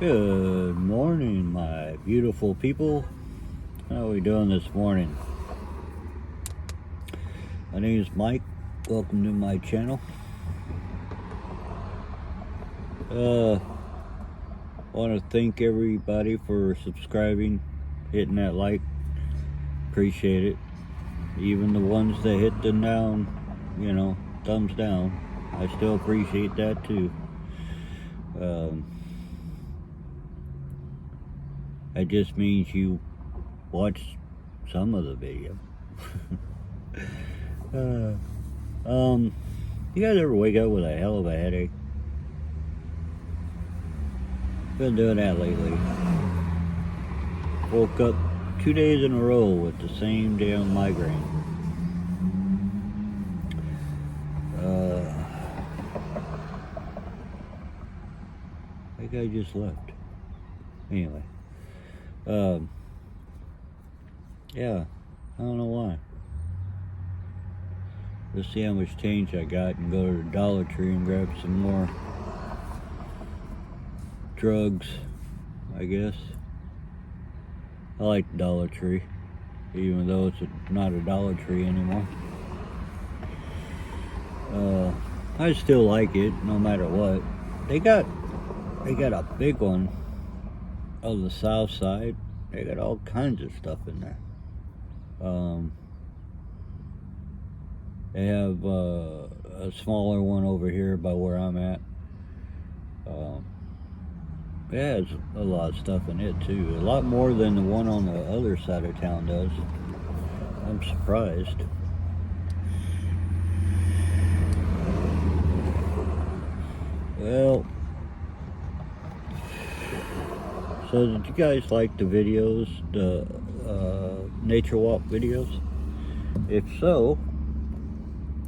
Good morning, my beautiful people. How are we doing this morning? My name is Mike. Welcome to my channel. Want to thank everybody for subscribing, hitting that like. Appreciate it. Even the ones that hit the down, thumbs down. I still appreciate that too. That just means you watch some of the video. You guys ever wake up with a hell of a headache? Been doing that lately. Woke up 2 days in a row with the same damn migraine. That guy just left. Anyway. Yeah, I don't know why. Let's see how much change I got and go to the Dollar Tree and grab some more drugs, I guess. I like the Dollar Tree, even though it's not a Dollar Tree anymore. I still like it, no matter what. They got a big one of the South Side. They got all kinds of stuff in there. They have a smaller one over here by where I'm at. It has a lot of stuff in it too. A lot more than the one on the other side of town does. I'm surprised. Well, so did you guys like the videos, the nature walk videos? If so,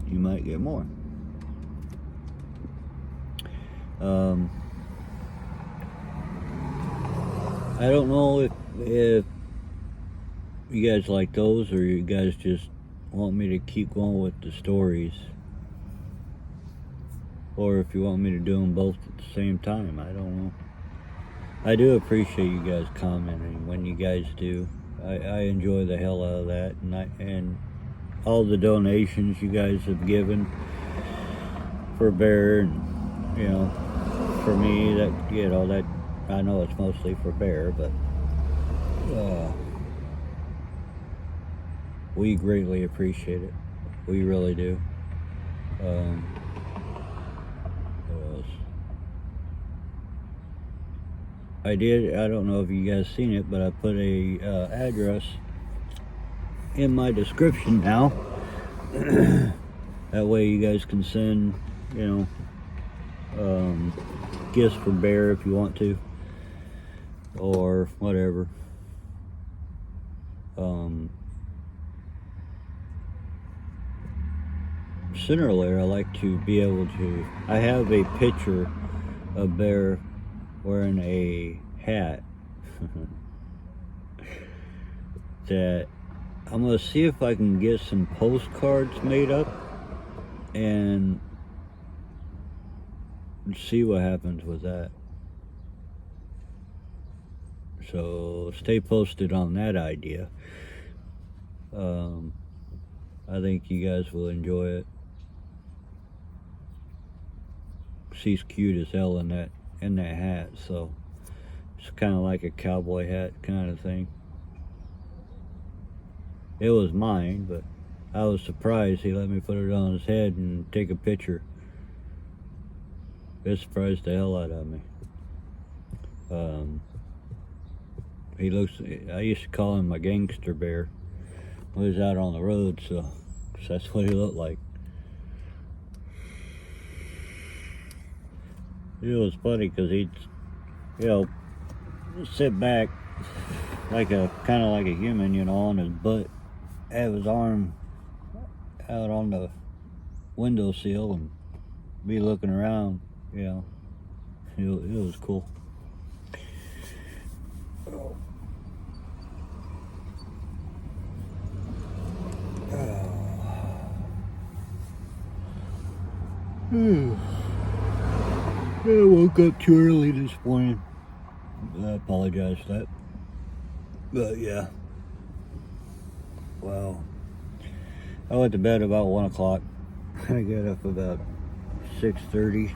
you might get more. I don't know if you guys like those, or you guys just want me to keep going with the stories, or if you want me to do them both at the same time. I don't know. I do appreciate you guys commenting when you guys do. I enjoy the hell out of that, and all the donations you guys have given for Bear, and for me, that I know it's mostly for Bear, but we greatly appreciate it. We really do. What else? I don't know if you guys seen it, but I put a address in my description now. That way you guys can send, gifts for Bear if you want to, or whatever. Sooner or later, I like to be able to. I have a picture of Bear wearing a hat that I'm gonna see if I can get some postcards made up and see what happens with that. So stay posted on that idea. I think you guys will enjoy it. She's cute as hell in that hat, so it's kind of like a cowboy hat kind of thing. It was mine, but I was surprised he let me put it on his head and take a picture. It surprised the hell out of me. I used to call him my gangster bear when he was out on the road, so that's what he looked like. It was funny because he'd, sit back kind of like a human, on his butt, have his arm out on the windowsill and be looking around, It was cool. I woke up too early this morning. I apologize for that. But yeah. Wow. I went to bed about 1 o'clock. I got up about 6:30.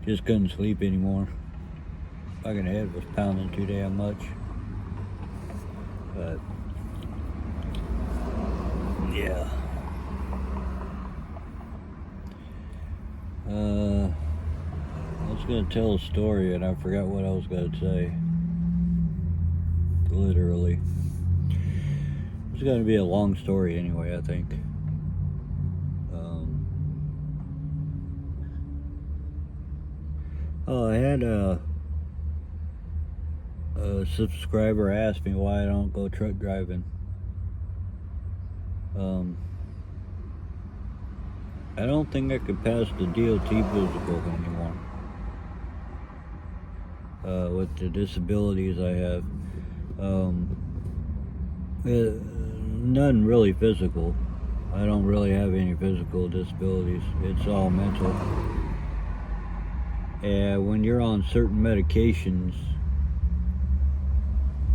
Just couldn't sleep anymore. Fucking head was pounding too damn much. But yeah. I was gonna tell a story and I forgot what I was gonna say. Literally. It's gonna be a long story anyway, I think. I had a subscriber ask me why I don't go truck driving. I don't think I could pass the DOT physical anymore. With the disabilities I have. None really physical. I don't really have any physical disabilities. It's all mental. And when you're on certain medications,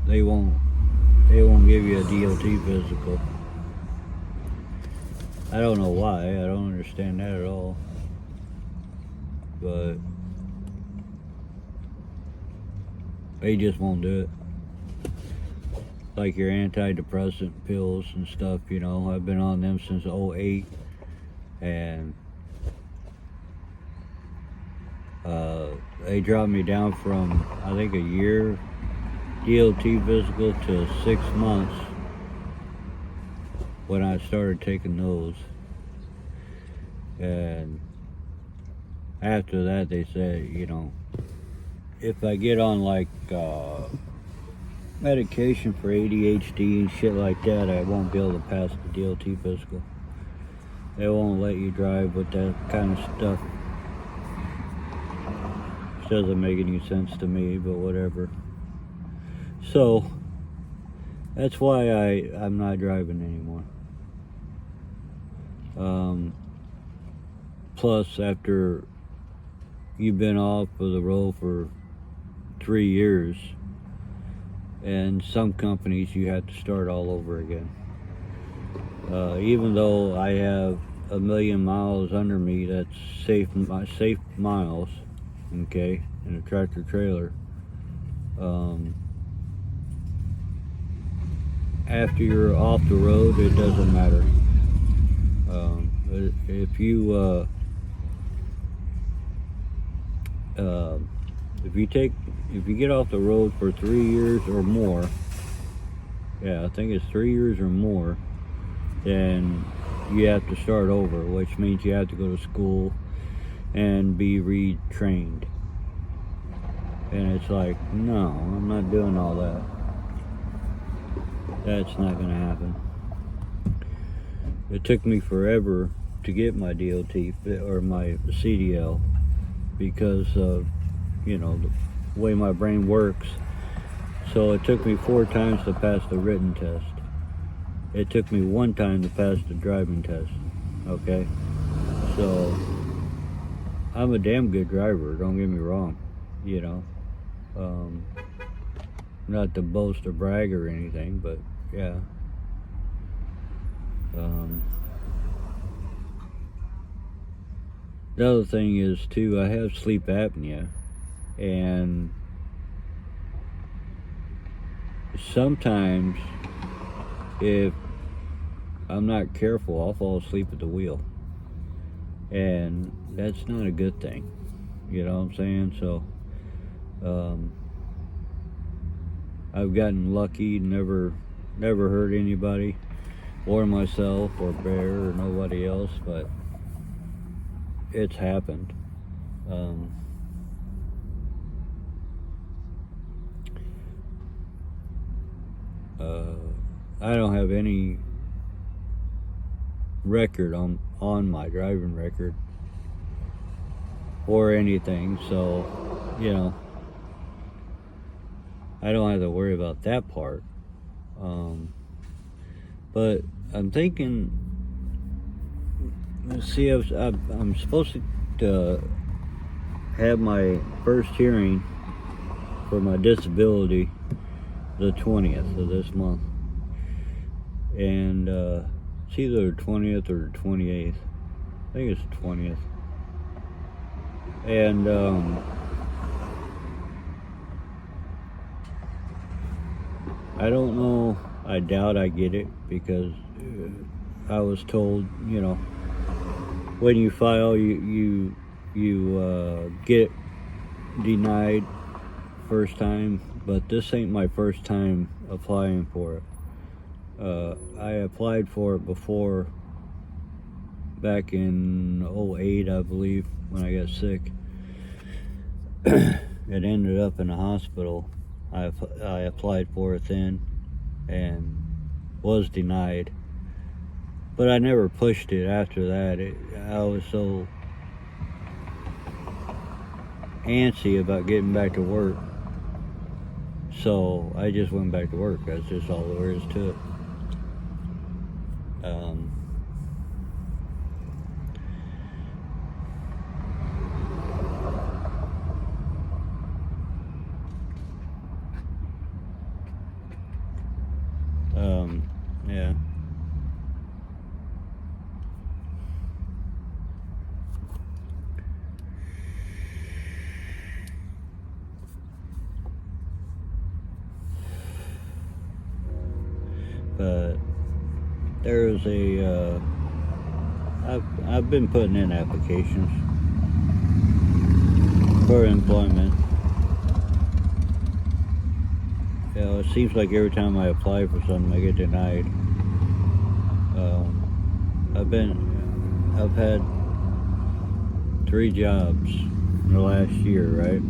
they won't give you a DOT physical. I don't know why. I don't understand that at all. But they just won't do it. Like your antidepressant pills and stuff, you know. I've been on them since '08, and they dropped me down from, I think, a year DOT physical to 6 months when I started taking those. And after that, they said, you know, if I get on like medication for ADHD and shit like that, I won't be able to pass the DOT physical. They won't let you drive with that kind of stuff. Which doesn't make any sense to me, but whatever. So that's why I'm not driving anymore. Plus, after you've been off of the road for 3 years, and some companies you have to start all over again. Even though I have 1 million miles under me, that's safe miles, okay, in a tractor trailer. After you're off the road, it doesn't matter. If you get off the road for 3 years or more, yeah, I think it's 3 years or more, then you have to start over, which means you have to go to school and be retrained. And it's like, no, I'm not doing all that. That's not gonna happen. It took me forever to get my DOT or my CDL because of, you know, the way my brain works. So it took me 4 times to pass the written test. It took me 1 time to pass the driving test. Okay? So I'm a damn good driver, don't get me wrong, you know. Not to boast or brag or anything, but yeah. The other thing is too, I have sleep apnea, and sometimes if I'm not careful, I'll fall asleep at the wheel, and that's not a good thing, you know what I'm saying? So I've gotten lucky, never hurt anybody or myself or Bear or nobody else, but it's happened. I don't have any record on my driving record or anything, so you know, I don't have to worry about that part. But I'm thinking, let's see, I'm supposed to have my first hearing for my disability the 20th of this month. And it's either the 20th or the 28th. I think it's the 20th. And I don't know, I doubt I get it, because I was told, you know, when you file, you get denied first time, but this ain't my first time applying for it. I applied for it before, back in 2008, I believe, when I got sick. It ended up in a hospital. I applied for it then and was denied, but I never pushed it after that. I was so antsy about getting back to work, so I just went back to work. That's just all there is to it. Yeah. But there's I've been putting in applications for employment. You know, it seems like every time I apply for something, I get denied. I've had 3 jobs in the last year, right?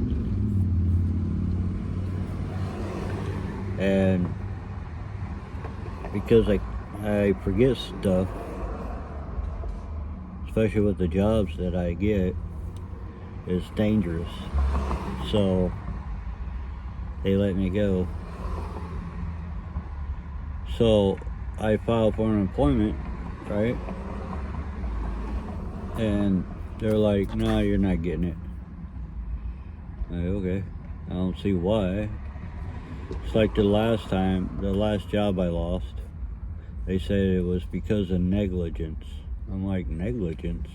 And because I forget stuff, especially with the jobs that I get, it's dangerous. So they let me go. So I filed for unemployment, right? And they're like, "No, you're not getting it." I'm like, okay, I don't see why. It's like the last job I lost, they said it was because of negligence. I'm like, negligence?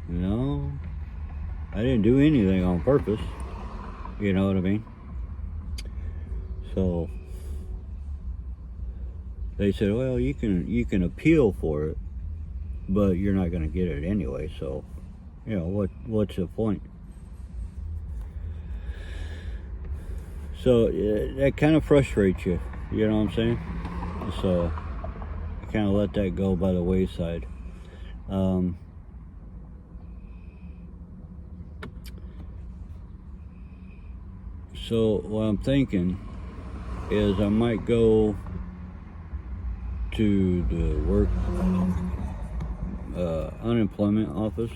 No, I didn't do anything on purpose. You know what I mean? So they said, well, you can appeal for it, but you're not going to get it anyway. So, you know, what's the point? So that kind of frustrates you. You know what I'm saying? So I kind of let that go by the wayside. So what I'm thinking is I might go to the work unemployment office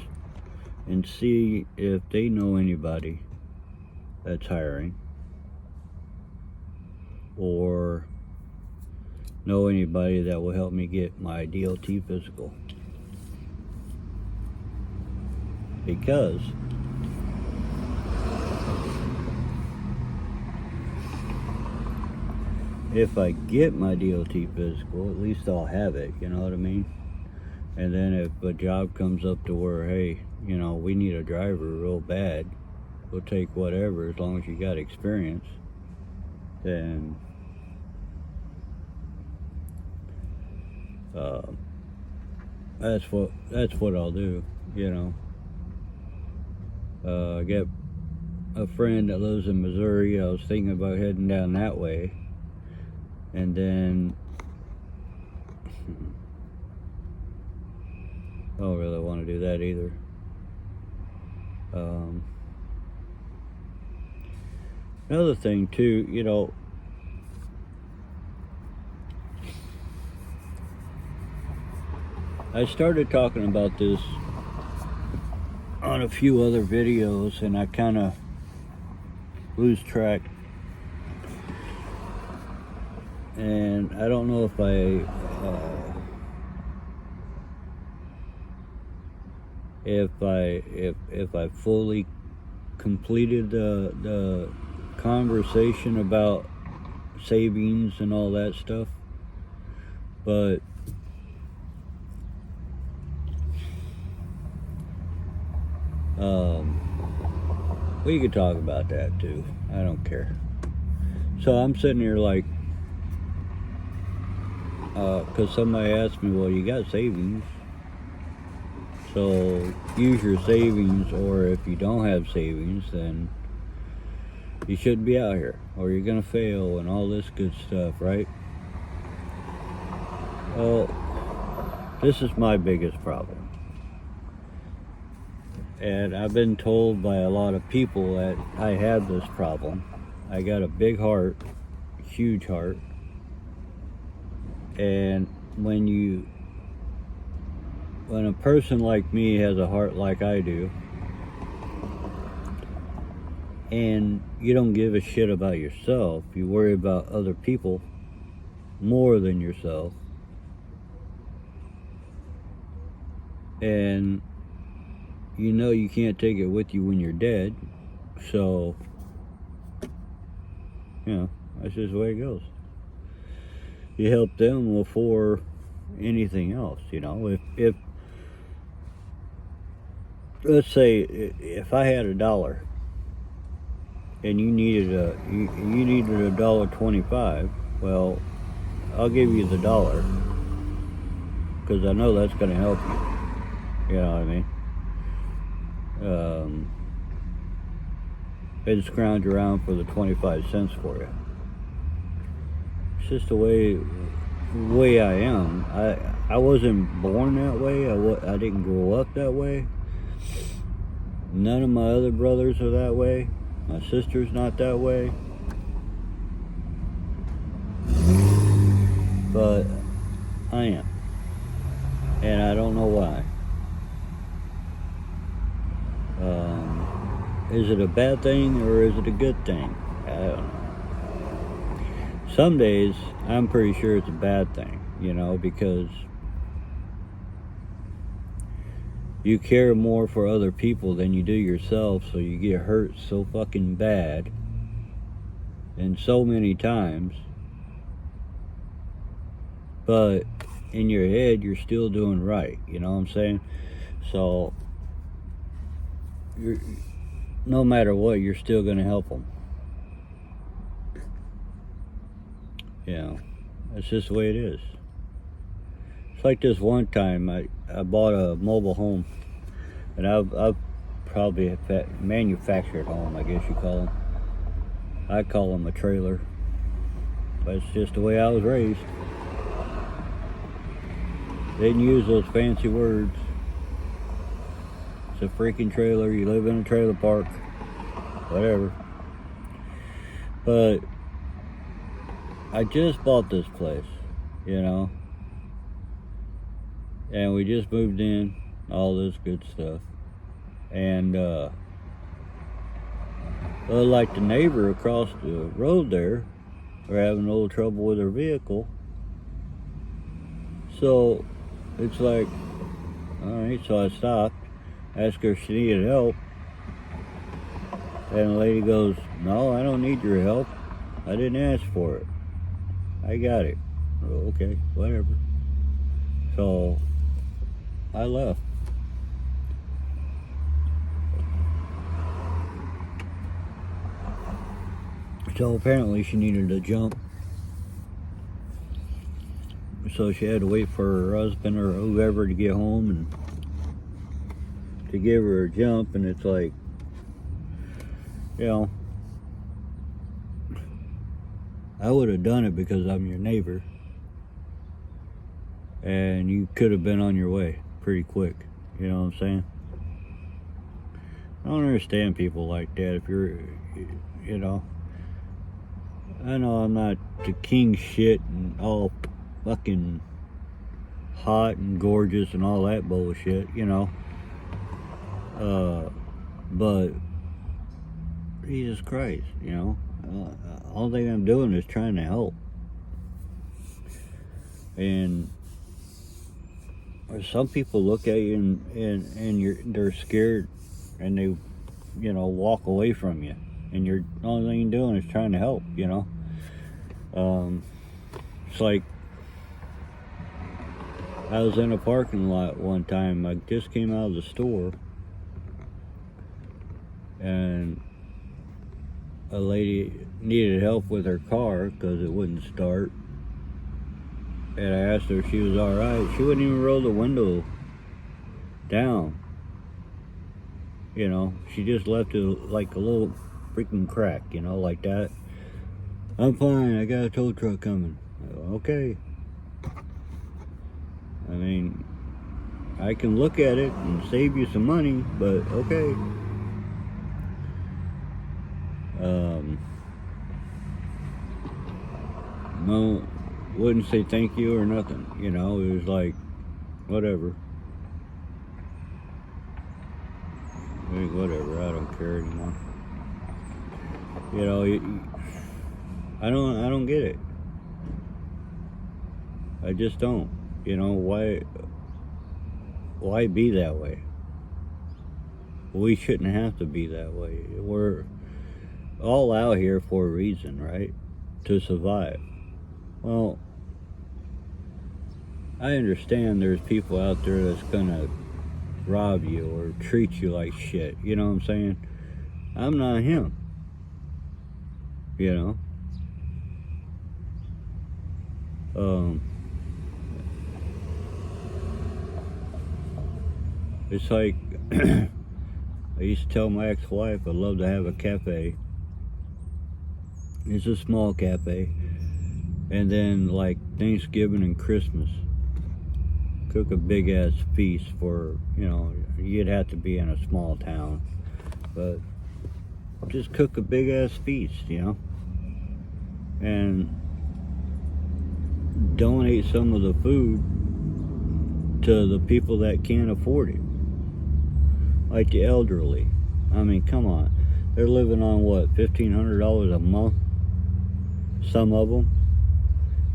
and see if they know anybody that's hiring, or know anybody that will help me get my DOT physical. Because if I get my DOT physical, at least I'll have it, you know what I mean? And then if a job comes up to where, hey, you know, we need a driver real bad, we'll take whatever as long as you got experience, then that's what I'll do, you know. I got a friend that lives in Missouri. I was thinking about heading down that way, and then I don't really want to do that either. Another thing too, you know, I started talking about this on a few other videos, and I kind of lose track, and I don't know if I fully completed the conversation about savings and all that stuff. But we could talk about that too. I don't care. So I'm sitting here like, because somebody asked me, well, you got savings, so use your savings, or if you don't have savings, then you shouldn't be out here, or you're gonna fail, and all this good stuff, right? Well, this is my biggest problem. And I've been told by a lot of people that I have this problem. I got a big heart, huge heart. And when a person like me has a heart like I do, and you don't give a shit about yourself, you worry about other people more than yourself, and you know you can't take it with you when you're dead, so, you know, that's just the way it goes. You help them before anything else, you know. If let's say if I had $1 and you needed $1.25, well, I'll give you the $1 because I know that's going to help you. You know what I mean? And scrounge around for the 25 cents for you. It's just the way I am. I wasn't born that way. I didn't grow up that way. None of my other brothers are that way. My sister's not that way. But I am. And I don't know why. Is it a bad thing or is it a good thing? I don't know. Some days I'm pretty sure it's a bad thing, you know, because you care more for other people than you do yourself, so you get hurt so fucking bad and so many times, but in your head you're still doing right, you know what I'm saying? So no matter what, you're still going to help them. You know, that's just the way it is. It's like this one time I bought a mobile home, and I've probably a manufactured home, I guess you call them. I call them a trailer, but it's just the way I was raised. They didn't use those fancy words. It's a freaking trailer. You live in a trailer park, whatever. But I just bought this place, you know, and we just moved in, all this good stuff. And like the neighbor across the road there, we're having a little trouble with her vehicle. So it's like, all right, so I stopped, asked her if she needed help, and the lady goes, no, I don't need your help. I didn't ask for it. I got it. Oh, okay, whatever. So I left. So apparently she needed a jump. So she had to wait for her husband or whoever to get home and to give her a jump. And it's like, you know, I would have done it because I'm your neighbor. And you could have been on your way pretty quick. You know what I'm saying? I don't understand people like that. If you're, you know, I know I'm not the king shit and all fucking hot and gorgeous and all that bullshit, you know. But Jesus Christ, you know, all thing I'm doing is trying to help. And some people look at you and they're scared, and they, walk away from you, and you're the only thing you're doing is trying to help. It's like I was in a parking lot one time. I just came out of the store, and a lady needed help with her car because it wouldn't start. And I asked her if she was all right. She wouldn't even roll the window down. She just left it like a little freaking crack, like that. I'm fine, I got a tow truck coming. Okay. I mean, I can look at it and save you some money, but okay. No, wouldn't say thank you or nothing. It was like, whatever. Whatever, I don't care anymore. I don't get it. I just don't. Why be that way? We shouldn't have to be that way. We're all out here for a reason, right? To survive. Well, I understand there's people out there that's gonna rob you or treat you like shit. You know what I'm saying? I'm not him. It's like I used to tell my ex-wife I'd love to have a cafe. It's a small cafe. And then like Thanksgiving and Christmas, cook a big ass feast for, you'd have to be in a small town, but just cook a big ass feast, and donate some of the food to the people that can't afford it, like the elderly. I mean, come on, they're living on what, $1,500 a month, some of them.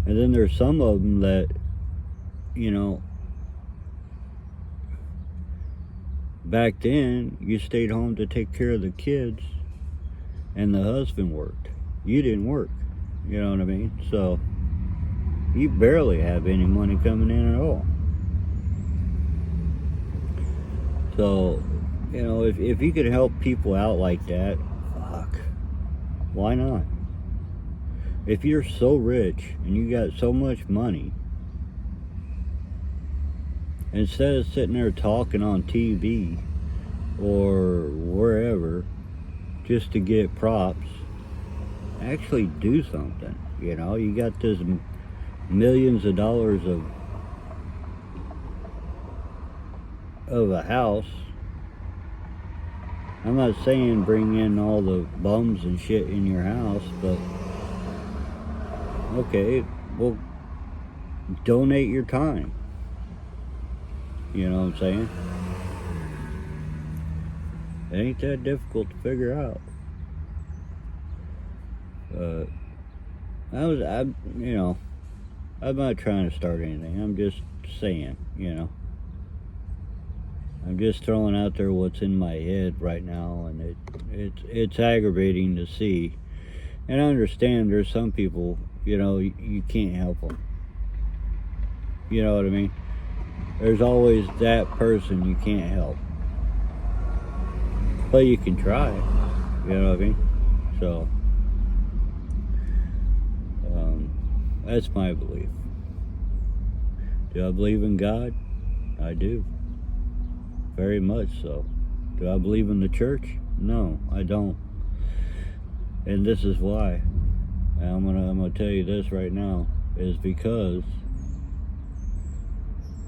And then there's some of them that, back then you stayed home to take care of the kids and the husband worked. You didn't work. You know what I mean? So you barely have any money coming in at all. So, if you could help people out like that, fuck, why not? If you're so rich and you got so much money, instead of sitting there talking on TV or wherever just to get props, actually do something. You got this millions of dollars of a house. I'm not saying bring in all the bums and shit in your house, but okay, well, donate your time. You know what I'm saying? It ain't that difficult to figure out. I'm not trying to start anything. I'm just saying, I'm just throwing out there what's in my head right now, and it's aggravating to see. And I understand there's some people, you can't help them. You know what I mean? There's always that person you can't help. But you can try. You know what I mean? So, that's my belief. Do I believe in God? I do. Very much so. Do I believe in the church? No, I don't. And this is why. And I'm gonna tell you this right now, is because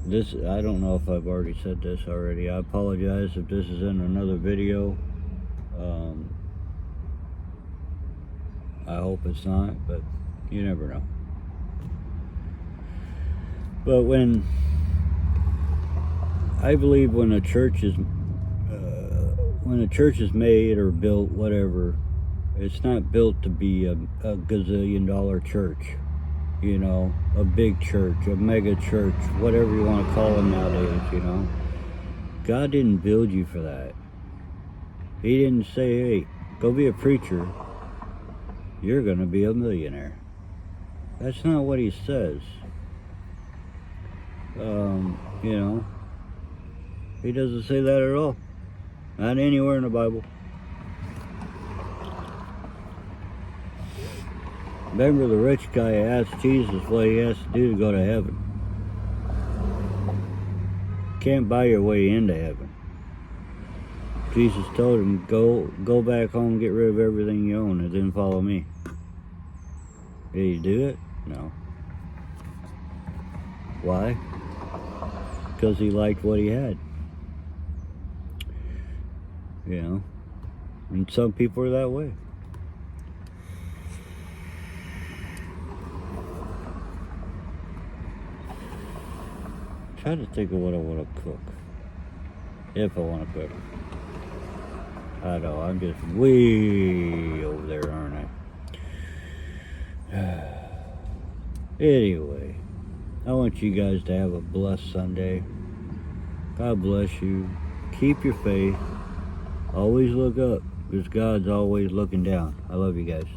this, I don't know if I've already said this already. I apologize if this is in another video. I hope it's not, but you never know. But I believe when a church is made or built, whatever, it's not built to be a gazillion dollar church. you know, a big church, a mega church, whatever you want to call them nowadays, you know. God didn't build you for that. He didn't say, hey, go be a preacher. You're going to be a millionaire. That's not what he says. You know, he doesn't say that at all. Not anywhere in the Bible. Remember the rich guy asked Jesus what he has to do to go to heaven. Can't buy your way into heaven. Jesus told him, go back home, get rid of everything you own, and then follow me. Did he do it? No. Why? Because he liked what he had. You know? And some people are that way. Try to think of what I want to cook. If I want to cook. I know, I'm just way over there, aren't I? Anyway, I want you guys to have a blessed Sunday. God bless you. Keep your faith. Always look up, because God's always looking down. I love you guys.